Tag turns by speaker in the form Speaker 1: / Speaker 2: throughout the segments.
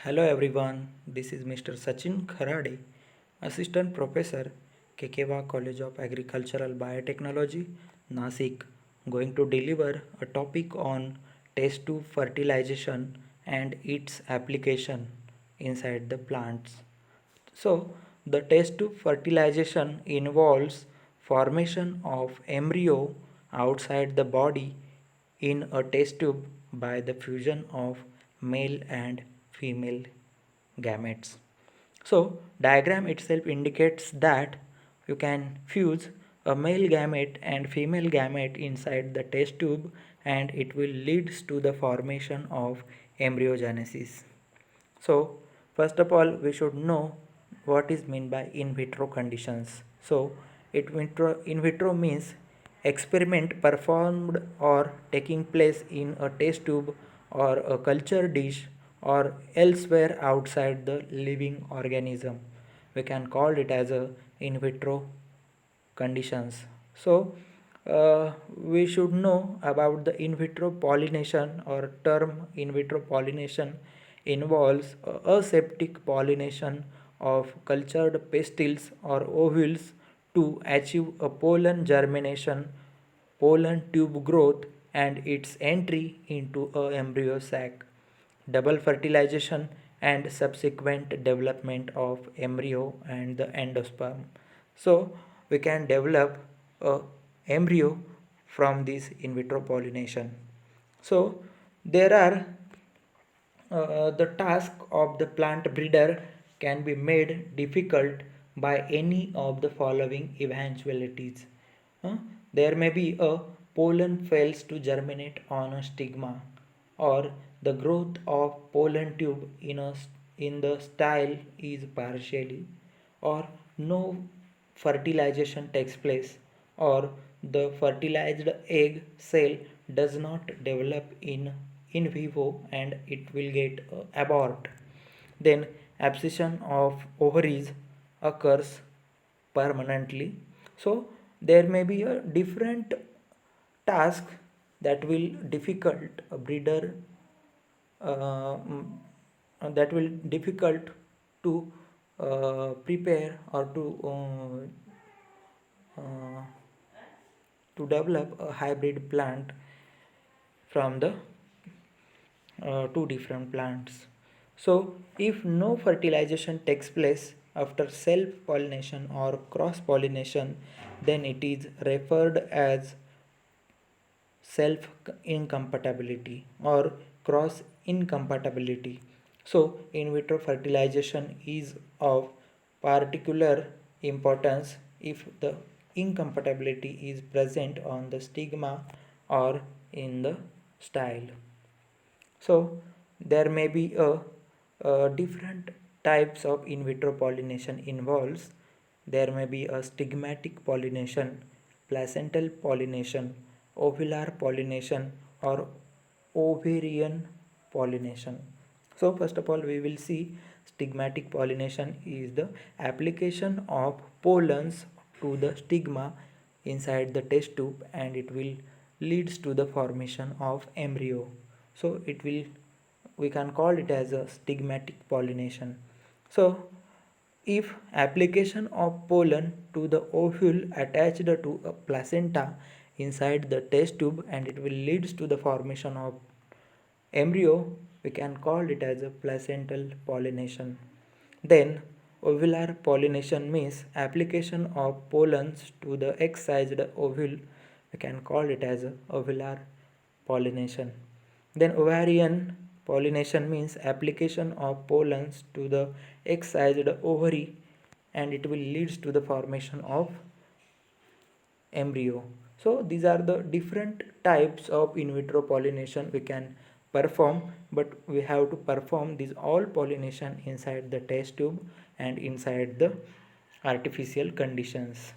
Speaker 1: Hello everyone, this is Mr. Sachin Kharade, Assistant Professor, Kekewa College of Agricultural Biotechnology, Nasik, going to deliver a topic on test tube fertilization and its application inside the plants. So, the test tube fertilization involves formation of embryo outside the body in a test tube by the fusion of male and female gametes. So, diagram itself indicates that you can fuse a male gamete and female gamete inside the test tube and it will leads to the formation of embryogenesis. So, first of all, we should know what is meant by in vitro conditions. So, in vitro means experiment performed or taking place in a test tube or a culture dish or elsewhere outside the living organism. We can call it as a in vitro conditions. So, we should know about the in vitro pollination or term in vitro pollination involves aseptic pollination of cultured pistils or ovules to achieve a pollen germination, pollen tube growth and its entry into a embryo sac, double fertilization and subsequent development of embryo and the endosperm. So we can develop a embryo from this in vitro pollination. So there are the task of the plant breeder can be made difficult by any of the following eventualities. Uh, there may be a pollen fails to germinate on a stigma, or the growth of pollen tube in the style is partially, or no fertilization takes place, or the fertilized egg cell does not develop in vivo and it will get abort. Then abscission of ovaries occurs permanently. So there may be a different task that will difficult a breeder that will difficult to prepare or uh, to develop a hybrid plant from the two different plants. So, if no fertilization takes place after self pollination or cross pollination, then it is referred as self incompatibility or cross incompatibility. So, in vitro fertilization is of particular importance if the incompatibility is present on the stigma or in the style. So there may be a different types of in vitro pollination involves. There may be a stigmatic pollination, placental pollination, ovular pollination, or ovarian pollination. So first of all, we will see stigmatic pollination is the application of pollens to the stigma inside the test tube and it will leads to the formation of embryo. So it will, we can call it as a stigmatic pollination. So if application of pollen to the ovule attached to a placenta inside the test tube and it will leads to the formation of embryo, we can call it as a placental pollination. Then ovular pollination means application of pollens to the egg-sized ovule, we can call it as a ovular pollination. Then ovarian pollination means application of pollens to the egg-sized ovary and it will leads to the formation of embryo. So these are the different types of in vitro pollination we can perform, but we have to perform these all pollination inside the test tube and inside the artificial conditions.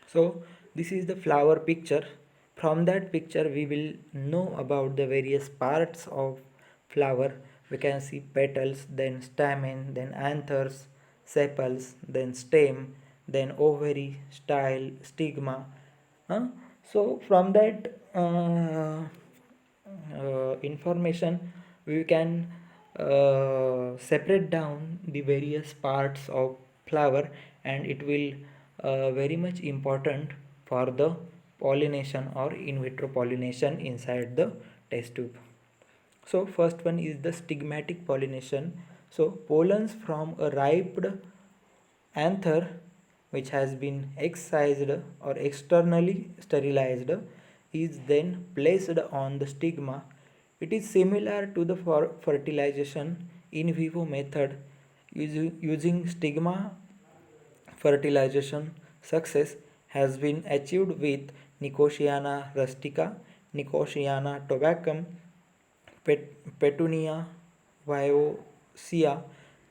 Speaker 1: So this is the flower picture. From that picture we will know about the various parts of flower. We can see petals, then stamen, then anthers, sepals, then stem, then ovary, style, stigma. Huh? So from that information we can separate down the various parts of flower, and it will very much important for the pollination or in vitro pollination inside the test tube. So first one is the stigmatic pollination. So pollens from a ripe anther which has been excised or externally sterilized is then placed on the stigma. It is similar to the fertilization in vivo method. Using stigma fertilization, success has been achieved with Nicotiana rustica, Nicotiana tabacum, Petunia viosea,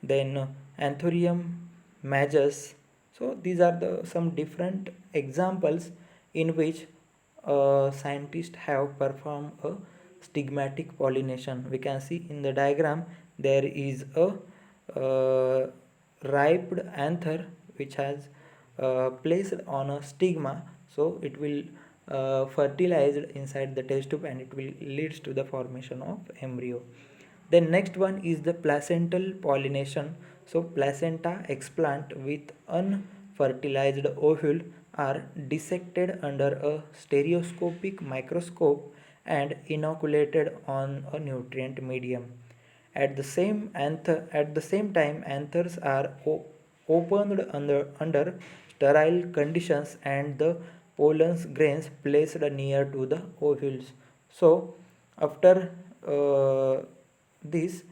Speaker 1: then Anthurium majus. So these are the some different examples in which scientists have performed a stigmatic pollination. We can see in the diagram there is a ripe anther which has placed on a stigma, so it will fertilized inside the test tube and it will leads to the formation of embryo. Then next one is the placental pollination. So placenta explant with unfertilized ovule are dissected under a stereoscopic microscope and inoculated on a nutrient medium. At the same time, anthers are opened under sterile conditions and the pollen grains placed near to the ovules. So, after this,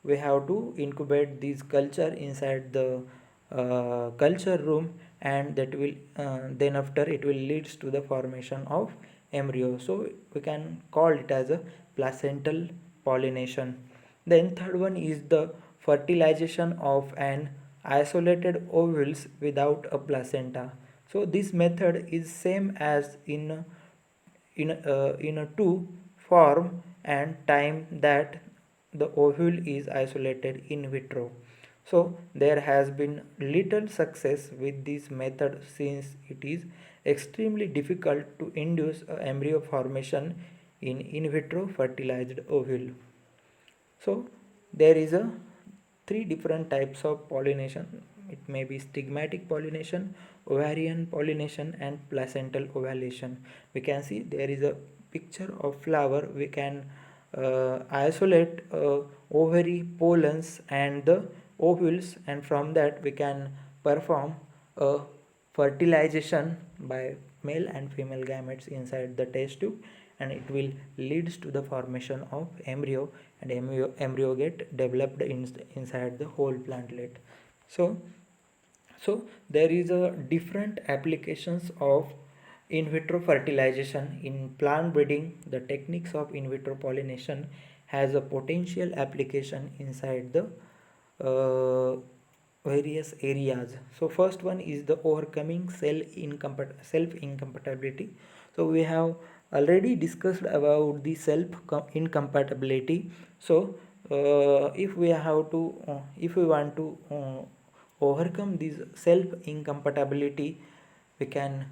Speaker 1: we have to incubate this culture inside the culture room, and that will then after it will leads to the formation of embryo. So we can call it as a placental pollination. Then third one is the fertilization of an isolated ovules without a placenta. So this method is same as in a two form and time that the ovule is isolated in vitro. So there has been little success with this method since it is extremely difficult to induce a embryo formation in vitro fertilized ovule. So there is a three different types of pollination. It may be stigmatic pollination, ovarian pollination, and placental ovulation. We can see there is a picture of flower. We can isolate ovary pollens and the ovules, and from that we can perform a fertilization by male and female gametes inside the test tube, and it will leads to the formation of embryo, and embryo get developed inside the whole plantlet. So there is a different applications of in vitro fertilization in plant breeding. The techniques of in vitro pollination has a potential application inside the various areas. So first one is the overcoming self incompatibility. So we have already discussed about the self incompatibility. So if we want to overcome this self incompatibility, we can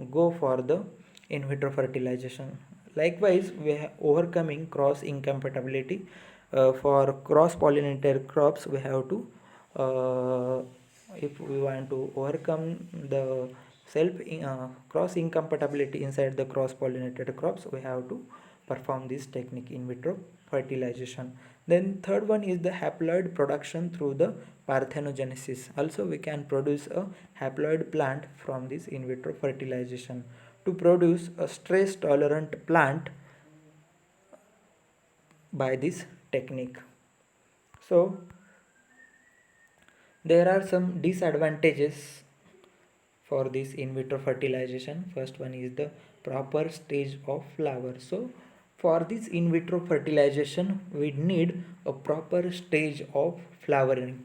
Speaker 1: go for the in vitro fertilization. Likewise, we are overcoming cross incompatibility. For cross pollinated crops, we have to if we want to overcome the cross incompatibility inside the cross pollinated crops, we have to perform this technique in vitro fertilization. Then third one is the haploid production through the parthenogenesis. Also we can produce a haploid plant from this in vitro fertilization. To produce a stress tolerant plant by this technique. So there are some disadvantages for this in vitro fertilization. First one is the proper stage of flower. So for this in vitro fertilization we need a proper stage of flowering.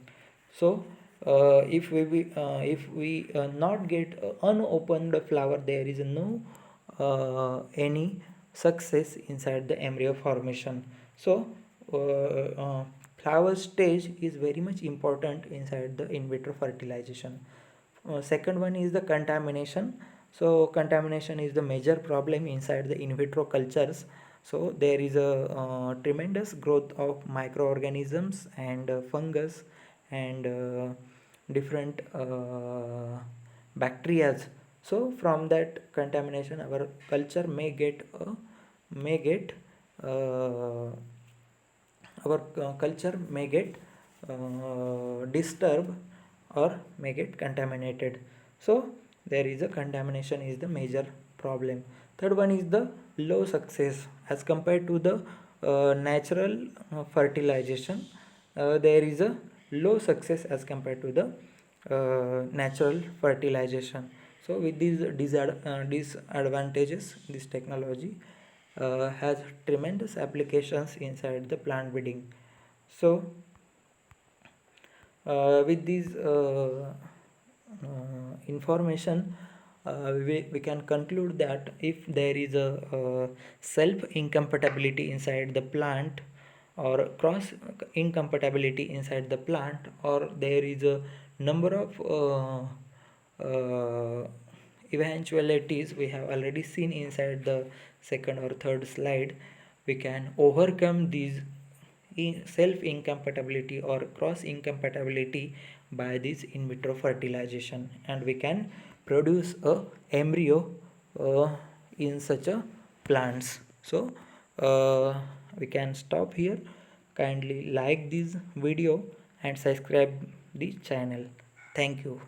Speaker 1: So if we not get unopened flower, there is no any success inside the embryo formation. So flower stage is very much important inside the in vitro fertilization. Second one is the contamination. So contamination is the major problem inside the in vitro cultures. So there is a tremendous growth of microorganisms and fungus and different bacteria. So from that contamination our culture may get uh, our culture may get disturbed or may get contaminated. So there is a contamination is the major problem. Third one is the low success as compared to the natural fertilization. There is a low success as compared to the natural fertilization. So with these disadvantages, this technology has tremendous applications inside the plant breeding. So with these information, we can conclude that if there is a self incompatibility inside the plant or cross incompatibility inside the plant, or there is a number of eventualities we have already seen inside the second or third slide, we can overcome these self incompatibility or cross incompatibility by this in vitro fertilization, and we can produce a embryo uh, in such a plants. So we can stop here. Kindly like this video and subscribe the channel. Thank you.